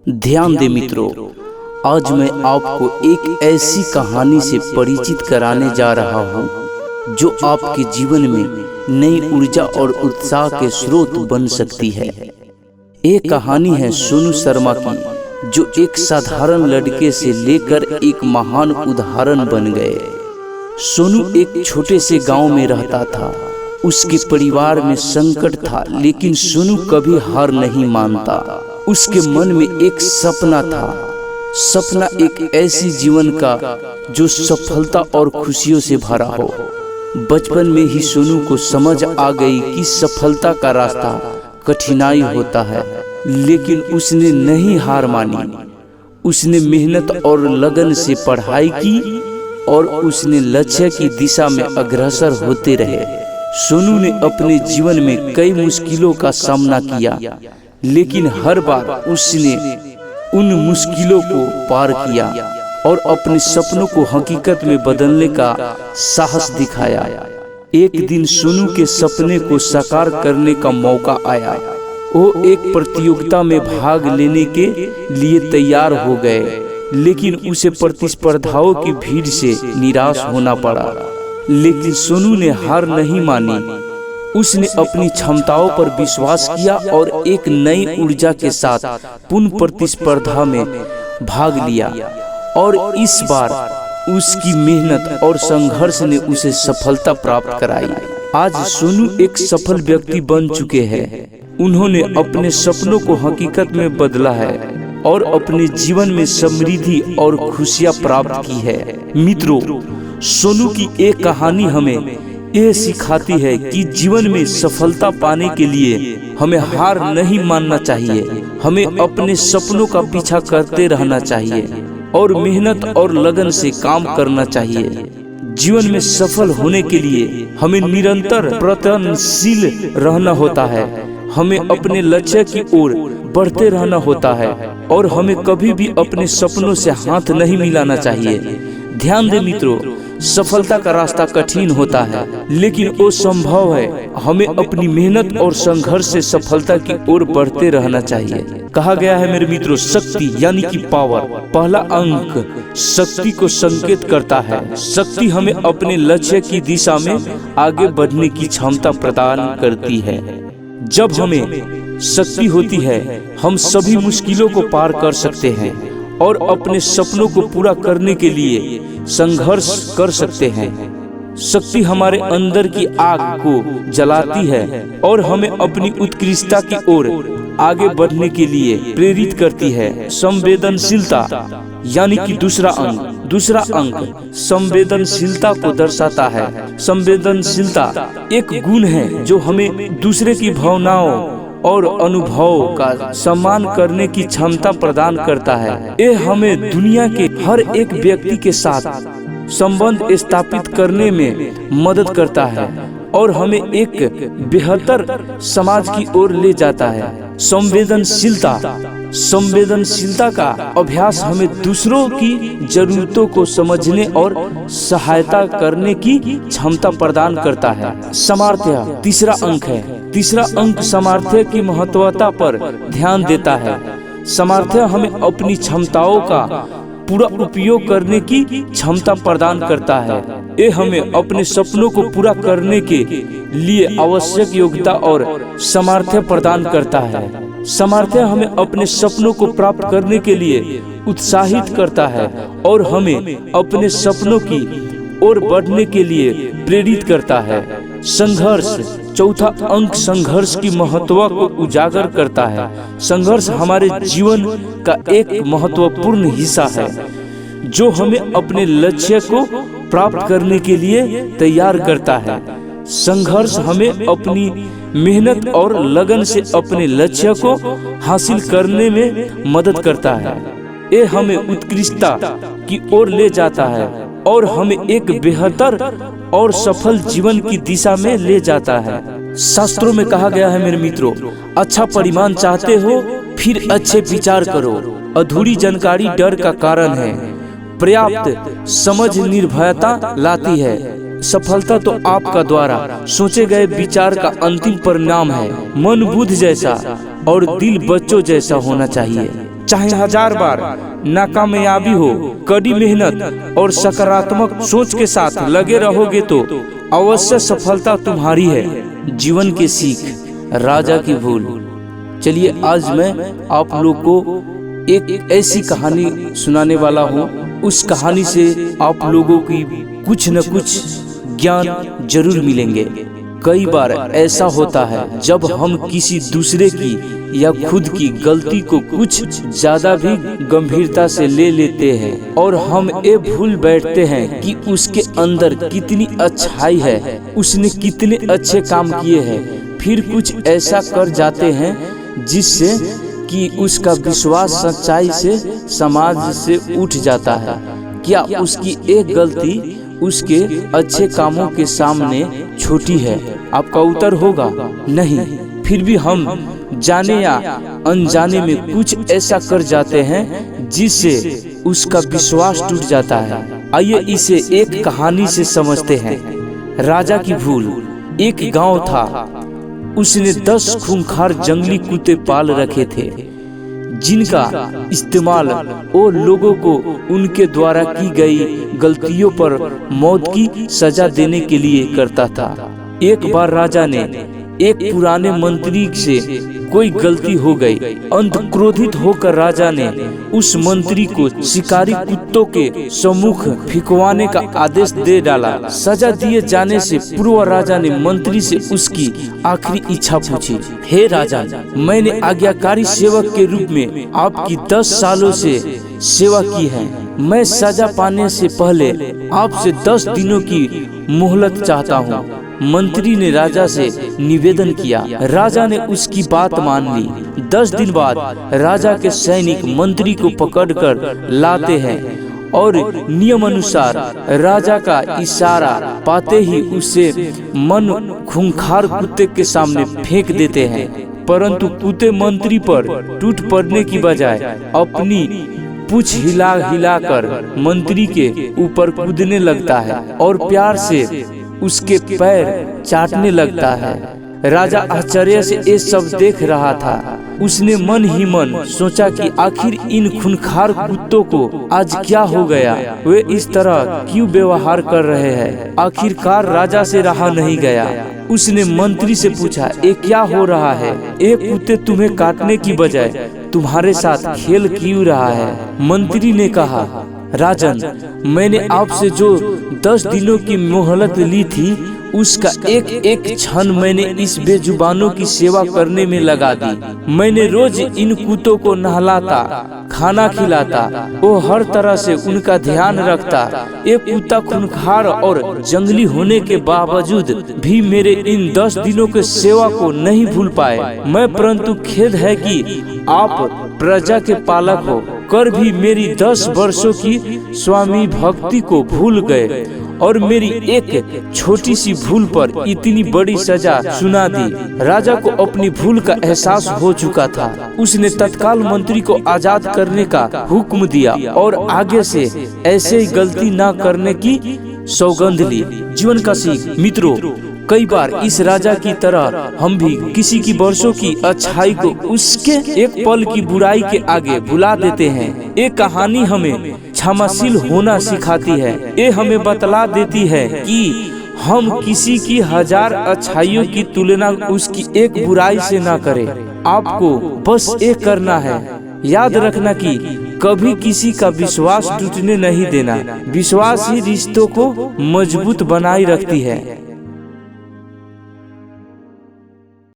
ध्यान दे मित्रों, आज मैं आपको एक ऐसी कहानी से परिचित कराने जा रहा हूँ जो आपके जीवन में नई ऊर्जा और उत्साह के स्रोत बन सकती है। ये कहानी है सोनू शर्मा की, जो एक साधारण लड़के से लेकर एक महान उदाहरण बन गए। सोनू एक छोटे से गांव में रहता था। उसके परिवार में संकट था, लेकिन सोनू कभी हार नहीं मानता। उसके मन में एक सपना था, सपना एक ऐसी जीवन का जो सफलता और खुशियों से भरा हो। बचपन में ही सोनू को समझ आ गई कि सफलता का रास्ता कठिनाई होता है, लेकिन उसने नहीं हार मानी। उसने मेहनत और लगन से पढ़ाई की और उसने लक्ष्य की दिशा में अग्रसर होते रहे। सोनू ने अपने जीवन में कई मुश्किलों का सामना किया, लेकिन हर बार उसने उन मुश्किलों को पार किया और अपने सपनों को हकीकत में बदलने का साहस दिखाया। एक दिन सोनू के सपने को साकार करने का मौका आया। वो एक प्रतियोगिता में भाग लेने के लिए तैयार हो गए, लेकिन उसे प्रतिस्पर्धाओं की भीड़ से निराश होना पड़ा। लेकिन सोनू ने हार नहीं मानी। उसने अपनी क्षमताओं पर विश्वास किया और एक नई ऊर्जा के साथ पुनः प्रतिस्पर्धा में भाग लिया। और इस बार उसकी मेहनत और संघर्ष ने उसे सफलता प्राप्त कराई। आज सोनू एक सफल व्यक्ति बन चुके हैं। उन्होंने अपने सपनों को हकीकत में बदला है और अपने जीवन में समृद्धि और खुशियां प्राप्त की है। मित्रों, सोनू की एक कहानी हमें यह सिखाती है कि जीवन में सफलता पाने के लिए हमें हार नहीं मानना चाहिए। हमें अपने सपनों का पीछा करते रहना चाहिए और मेहनत और लगन से काम करना चाहिए। जीवन में सफल होने के लिए हमें निरंतर प्रयत्नशील रहना होता है। हमें अपने लक्ष्य की ओर बढ़ते रहना होता है और हमें कभी भी अपने सपनों से हाथ नहीं मिलाना चाहिए। ध्यान दे मित्रों, सफलता का रास्ता कठिन होता है, लेकिन वो संभव है। हमें अपनी मेहनत और संघर्ष से सफलता की ओर बढ़ते रहना चाहिए। कहा गया है मेरे मित्रों, शक्ति यानी कि पावर, पहला अंक शक्ति को संकेत करता है। शक्ति हमें अपने लक्ष्य की दिशा में आगे बढ़ने की क्षमता प्रदान करती है। जब हमें शक्ति होती है, हम सभी मुश्किलों को पार कर सकते हैं और अपने सपनों को पूरा करने के लिए संघर्ष कर सकते हैं। शक्ति हमारे अंदर की आग को जलाती है और हमें अपनी उत्कृष्टता की ओर आगे बढ़ने के लिए प्रेरित करती है। संवेदनशीलता यानी कि दूसरा अंक संवेदनशीलता को दर्शाता है। संवेदनशीलता एक गुण है जो हमें दूसरे की भावनाओं और अनुभव का सम्मान करने की क्षमता प्रदान करता है। ये हमें दुनिया के हर एक व्यक्ति के साथ संबंध स्थापित करने में मदद करता है और हमें एक बेहतर समाज की ओर ले जाता है। संवेदनशीलता का अभ्यास हमें दूसरों की जरूरतों को समझने और सहायता करने की क्षमता प्रदान करता है। सामर्थ्य तीसरा अंक सामर्थ्य की महत्वता पर ध्यान देता है। सामर्थ्य हमें अपनी क्षमताओं का पूरा उपयोग करने की क्षमता प्रदान करता है। ये हमें अपने सपनों को पूरा करने के लिए आवश्यक योग्यता और सामर्थ्य प्रदान करता है। सामर्थ्य हमें अपने सपनों को प्राप्त करने के लिए उत्साहित करता है और हमें अपने सपनों की ओर बढ़ने के लिए प्रेरित करता है। चौथा अंक संघर्ष की महत्व को उजागर करता है। संघर्ष हमारे जीवन का एक महत्वपूर्ण हिस्सा है जो हमें अपने लक्ष्य को प्राप्त करने के लिए तैयार करता है। संघर्ष हमें अपनी मेहनत और लगन से अपने लक्ष्य को हासिल करने में मदद करता है। ये हमें उत्कृष्टता की ओर ले जाता है और हमें एक बेहतर और सफल जीवन की दिशा में ले जाता है। शास्त्रों में कहा गया है मेरे मित्रों, अच्छा परिणाम चाहते हो फिर अच्छे विचार करो। अधूरी जानकारी डर का कारण है, पर्याप्त समझ निर्भयता लाती है। सफलता तो आपका द्वारा सोचे गए विचार का अंतिम परिणाम है। मन बुद्ध जैसा और दिल बच्चों जैसा होना चाहिए। चाहे 1000 बार नाकामयाबी हो, कड़ी मेहनत और सकारात्मक सोच के साथ लगे रहोगे तो अवश्य सफलता तुम्हारी है। जीवन की सीख, राजा की भूल। चलिए आज मैं आप लोग को एक ऐसी कहानी सुनाने वाला हूँ। उस कहानी से आप लोगों की कुछ न कुछ ज्ञान जरूर मिलेंगे। कई बार ऐसा होता है जब हम किसी दूसरे की या खुद की गलती को कुछ ज्यादा भी गंभीरता से ले लेते हैं और हम ये भूल बैठते हैं कि उसके अंदर कितनी अच्छाई है, उसने कितने अच्छे काम किए हैं। फिर कुछ ऐसा कर जाते हैं जिससे कि उसका विश्वास सच्चाई से समाज से उठ जाता है। क्या उसकी एक गलती उसके अच्छे कामों के सामने छोटी है? आपका उत्तर होगा नहीं। फिर भी हम जाने या अनजाने में कुछ ऐसा कर जाते हैं जिससे उसका विश्वास टूट जाता है। आइए इसे एक कहानी से समझते हैं। राजा की भूल। एक गांव था, उसने 10 खूंखार जंगली कुत्ते पाल रखे थे जिनका इस्तेमाल वो लोगों को उनके द्वारा की गई गलतियों पर मौत की सजा देने के लिए करता था। एक बार राजा ने एक पुराने मंत्री से कोई गलती हो गई। अंत क्रोधित होकर राजा ने उस मंत्री को शिकारी कुत्तों के सम्मुख फिकवाने का आदेश दे डाला। सजा दिए जाने से पूर्व राजा ने मंत्री से उसकी आखिरी इच्छा पूछी। हे राजा, मैंने आज्ञाकारी सेवक के रूप में आपकी 10 सालों से सेवा की है। मैं सजा पाने से पहले आपसे 10 दिनों की मोहलत चाहता हूँ। मंत्री ने राजा से निवेदन किया। राजा ने उसकी बात मान ली। 10 दिन बाद राजा के सैनिक मंत्री को पकड़कर लाते हैं और नियम अनुसार राजा का इशारा पाते ही उसे मन खूंखार कुत्ते के सामने फेंक देते हैं। परंतु कुत्ते मंत्री पर टूट पड़ने की बजाय अपनी पूंछ हिला हिलाकर मंत्री के ऊपर कूदने लगता है और प्यार से उसके पैर चाटने लगता है। राजा आश्चर्य से ये सब देख रहा था। उसने मन ही मन सोचा कि आखिर इन खूंखार कुत्तों को आज क्या हो गया, वे इस तरह क्यों व्यवहार कर रहे हैं। आखिरकार राजा से रहा नहीं गया। उसने मंत्री से पूछा, ये क्या हो रहा है? ये कुत्ते तुम्हें काटने की बजाय तुम्हारे साथ खेल क्यों रहा है? मंत्री ने कहा, राजन, मैंने आपसे जो 10 दिनों की मोहलत ली थी उसका एक एक क्षण मैंने इस बेजुबानों की सेवा करने में लगा दी। मैंने रोज इन कुत्तों को नहलाता, खाना खिलाता, वो हर तरह से उनका ध्यान रखता। एक कुत्ता खूंखार और जंगली होने के बावजूद भी मेरे इन 10 दिनों के सेवा को नहीं भूल पाए। मैं परंतु खेद है कि आप प्रजा के पालक हो कर भी मेरी 10 वर्षों की स्वामी भक्ति को भूल गए और मेरी एक छोटी सी भूल पर इतनी बड़ी सजा सुना दी। राजा को अपनी भूल का एहसास हो चुका था। उसने तत्काल मंत्री को आजाद करने का हुक्म दिया और आगे से ऐसे ही गलती न करने की सौगंध ली। जीवन का सीख। मित्रों, कई बार इस राजा की तरह हम भी किसी की वर्षों की अच्छाई को उसके एक पल की बुराई के आगे भुला देते हैं। ये कहानी हमें क्षमाशील होना सिखाती है। ये हमें बतला देती है कि हम किसी की 1000 अच्छाइयों की तुलना उसकी एक बुराई से ना करें। आपको बस ये करना है, याद रखना कि कभी किसी का विश्वास टूटने नहीं देना। विश्वास ही रिश्तों को मजबूत बनाए रखती है।